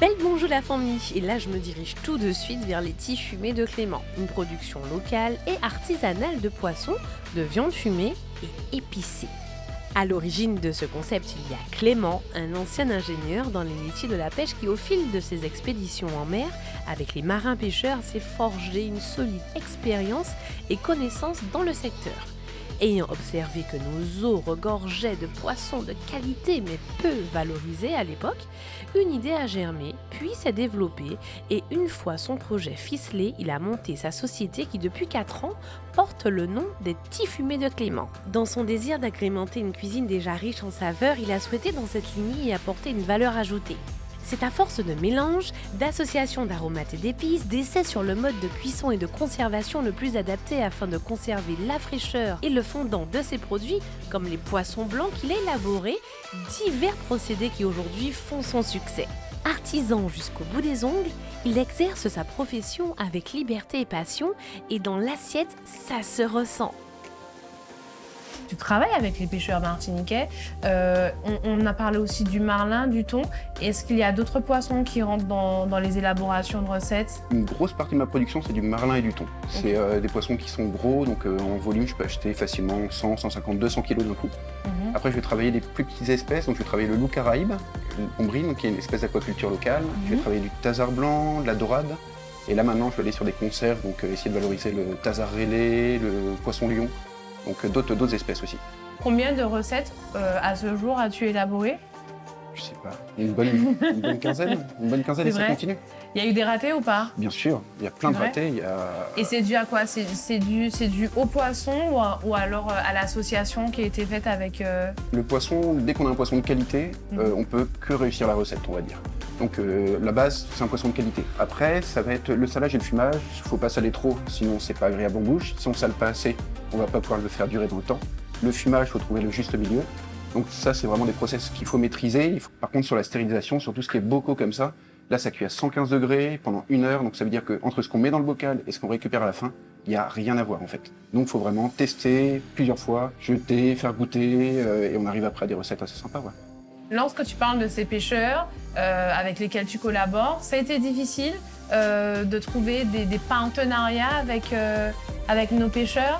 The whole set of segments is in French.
Belle bonjour la famille, et là je me dirige tout de suite vers les Tis Fumés de Clément, une production locale et artisanale de poissons, de viande fumée et épicée. À l'origine de ce concept, il y a Clément, un ancien ingénieur dans les métiers de la pêche qui, au fil de ses expéditions en mer, avec les marins pêcheurs, s'est forgé une solide expérience et connaissance dans le secteur. Ayant observé que nos eaux regorgeaient de poissons de qualité mais peu valorisés à l'époque, une idée a germé, puis s'est développée et une fois son projet ficelé, il a monté sa société qui depuis 4 ans porte le nom des Tis Fumés de Clément. Dans son désir d'agrémenter une cuisine déjà riche en saveurs, il a souhaité dans cette lignée y apporter une valeur ajoutée. C'est à force de mélange, d'association d'aromates et d'épices, d'essais sur le mode de cuisson et de conservation le plus adapté afin de conserver la fraîcheur et le fondant de ses produits, comme les poissons blancs, qu'il a élaboré divers procédés qui aujourd'hui font son succès. Artisan jusqu'au bout des ongles, il exerce sa profession avec liberté et passion, et dans l'assiette, ça se ressent. Tu travailles avec les pêcheurs martiniquais. On a parlé aussi du marlin, du thon. Est-ce qu'il y a d'autres poissons qui rentrent dans les élaborations de recettes? Une grosse partie de ma production, c'est du marlin et du thon. C'est des poissons qui sont gros, donc en volume, je peux acheter facilement 100, 150, 200 kilos d'un coup. Après, je vais travailler des plus petites espèces, donc je vais travailler le loup caraïbe, le pombrine, donc qui est une espèce d'aquaculture locale. Je vais travailler du thazard blanc, de la dorade. Et là, maintenant, je vais aller sur des conserves, donc essayer de valoriser le thazard rêlé, le poisson lion. Donc d'autres espèces aussi. Combien de recettes à ce jour as-tu élaboré? Je sais pas, une bonne quinzaine. Une bonne quinzaine et ça continue. Il y a eu des ratés ou pas? Bien sûr, il y a plein de ratés. Et c'est dû à quoi? C'est dû au poisson ou alors à l'association qui a été faite avec... Le poisson, dès qu'on a un poisson de qualité, on peut que réussir la recette, on va dire. Donc la base, c'est un poisson de qualité. Après, ça va être le salage et le fumage. Il ne faut pas saler trop, sinon c'est pas agréable en bouche. Si on sale pas assez, on va pas pouvoir le faire durer dans le temps. Le fumage, il faut trouver le juste milieu. Donc ça, c'est vraiment des process qu'il faut maîtriser. Par contre, sur la stérilisation, sur tout ce qui est bocaux comme ça, là, ça cuit à 115 degrés pendant 1 heure. Donc ça veut dire qu'entre ce qu'on met dans le bocal et ce qu'on récupère à la fin, il n'y a rien à voir en fait. Donc il faut vraiment tester plusieurs fois, jeter, faire goûter, et on arrive après à des recettes assez sympas. Ouais. Lorsque tu parles de ces pêcheurs avec lesquels tu collabores, ça a été difficile de trouver des partenariats avec nos pêcheurs?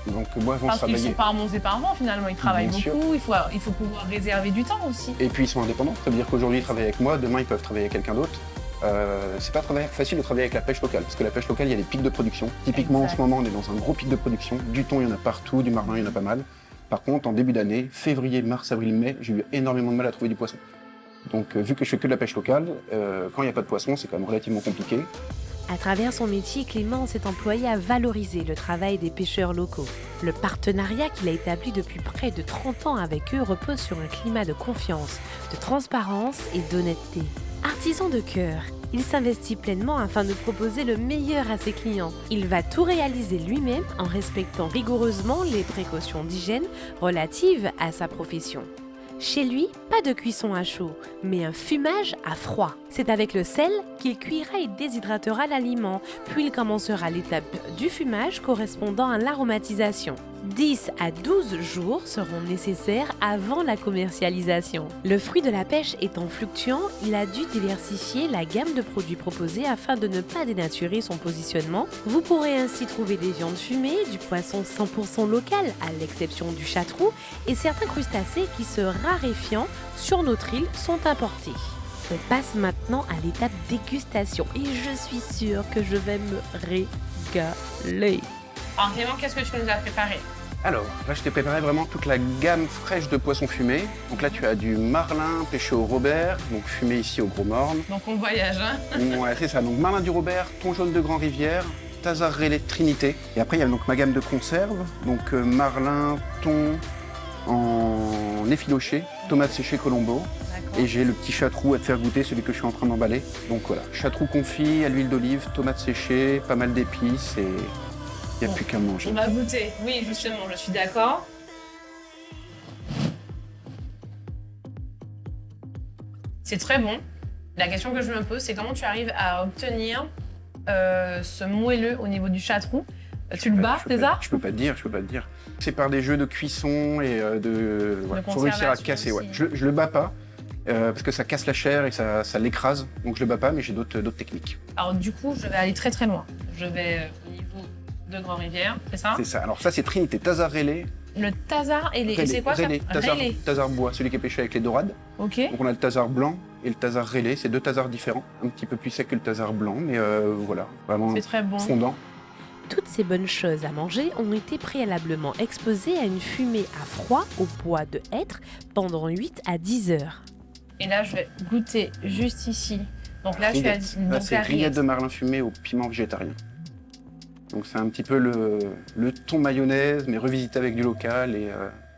Donc moi, avant, parce qu'ils ne sont pas remontés par vent finalement, ils travaillent beaucoup, il faut pouvoir réserver du temps aussi. Et puis ils sont indépendants, ça veut dire qu'aujourd'hui ils travaillent avec moi, demain ils peuvent travailler avec quelqu'un d'autre. C'est pas facile de travailler avec la pêche locale, parce que la pêche locale, il y a des pics de production. Typiquement, en ce moment, on est dans un gros pic de production. Du thon, il y en a partout, du marlin, il y en a pas mal. Par contre, en début d'année, février, mars, avril, mai, j'ai eu énormément de mal à trouver du poisson. Donc vu que je fais que de la pêche locale, quand il n'y a pas de poisson, c'est quand même relativement compliqué. À travers son métier, Clément s'est employé à valoriser le travail des pêcheurs locaux. Le partenariat qu'il a établi depuis près de 30 ans avec eux repose sur un climat de confiance, de transparence et d'honnêteté. Artisan de cœur, il s'investit pleinement afin de proposer le meilleur à ses clients. Il va tout réaliser lui-même en respectant rigoureusement les précautions d'hygiène relatives à sa profession. Chez lui, pas de cuisson à chaud, mais un fumage à froid. C'est avec le sel qu'il cuira et déshydratera l'aliment, puis il commencera l'étape du fumage correspondant à l'aromatisation. 10 à 12 jours seront nécessaires avant la commercialisation. Le fruit de la pêche étant fluctuant, il a dû diversifier la gamme de produits proposés afin de ne pas dénaturer son positionnement. Vous pourrez ainsi trouver des viandes fumées, du poisson 100% local, à l'exception du chatrou, et certains crustacés qui, se raréfiant sur notre île, sont importés. On passe maintenant à l'étape dégustation et je suis sûre que je vais me régaler. Alors Clément, qu'est-ce que tu nous as préparé? Alors, là je t'ai préparé vraiment toute la gamme fraîche de poissons fumés. Donc là tu as du marlin pêché au Robert, donc fumé ici au Gros Morne. Donc on voyage, hein? Ouais, c'est ça, donc marlin du Robert, thon jaune de Grand Rivière, thazard rêlé de Trinité. Et après il y a donc ma gamme de conserves, donc marlin, thon en effiloché, tomates séchées Colombo. Et j'ai le petit chatrou à te faire goûter, celui que je suis en train d'emballer. Donc voilà, chatrou confit à l'huile d'olive, tomates séchées, pas mal d'épices et il n'y a plus qu'à manger. On va goûter, oui justement, je suis d'accord. C'est très bon. La question que je me pose, c'est comment tu arrives à obtenir ce moelleux au niveau du chatrou. Tu le bats, c'est ça? Je peux pas te dire. C'est par des jeux de cuisson et de... Ouais, faut réussir à casser, ouais. Je le bats pas. parce que ça casse la chair et ça l'écrase. Donc je le bats pas, mais j'ai d'autres techniques. Alors du coup, je vais aller très très loin. Je vais au niveau de Grand-Rivière, c'est ça? C'est ça. Alors ça, c'est Trinité, Tazar rélé. Le tasar et les... Rélé, C'est quoi ça? rélé, Rélé. Tazar bois, celui qui est pêché avec les dorades. Ok. Donc on a le Tazar blanc et le Tazar rélé. C'est 2 Tazars différents, un petit peu plus sec que le Tazar blanc, mais voilà, vraiment C'est très bon. fondant. Toutes ces bonnes choses à manger ont été préalablement exposées à une fumée à froid au bois de hêtre pendant 8 à 10 heures. Et là, je vais goûter juste ici. Donc là, je suis à... Rillettes. Là, Donc, c'est la rillettes de marlin fumé au piment végétarien. Donc c'est un petit peu le thon mayonnaise, mais revisité avec du local et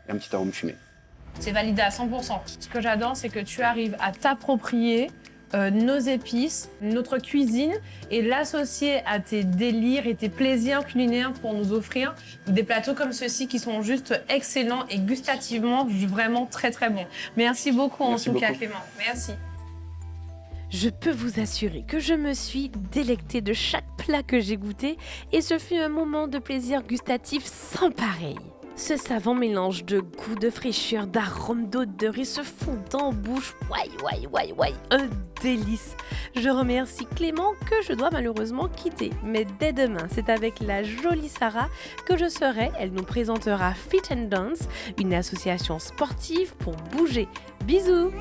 un petit arôme fumé. C'est validé à 100%. Ce que j'adore, c'est que tu arrives à t'approprier nos épices, notre cuisine et l'associer à tes délires et tes plaisirs culinaires pour nous offrir des plateaux comme ceux-ci qui sont juste excellents et gustativement vraiment très très bons. Merci beaucoup Merci en tout cas beaucoup. Clément. Merci. Je peux vous assurer que je me suis délectée de chaque plat que j'ai goûté et ce fut un moment de plaisir gustatif sans pareil. Ce savant mélange de goût, de fraîcheur, d'arômes, d'odeur et ce fondant en bouche, ouais, un délice. Je remercie Clément que je dois malheureusement quitter, mais dès demain, c'est avec la jolie Sarah que je serai. Elle nous présentera Fit and Dance, une association sportive pour bouger. Bisous!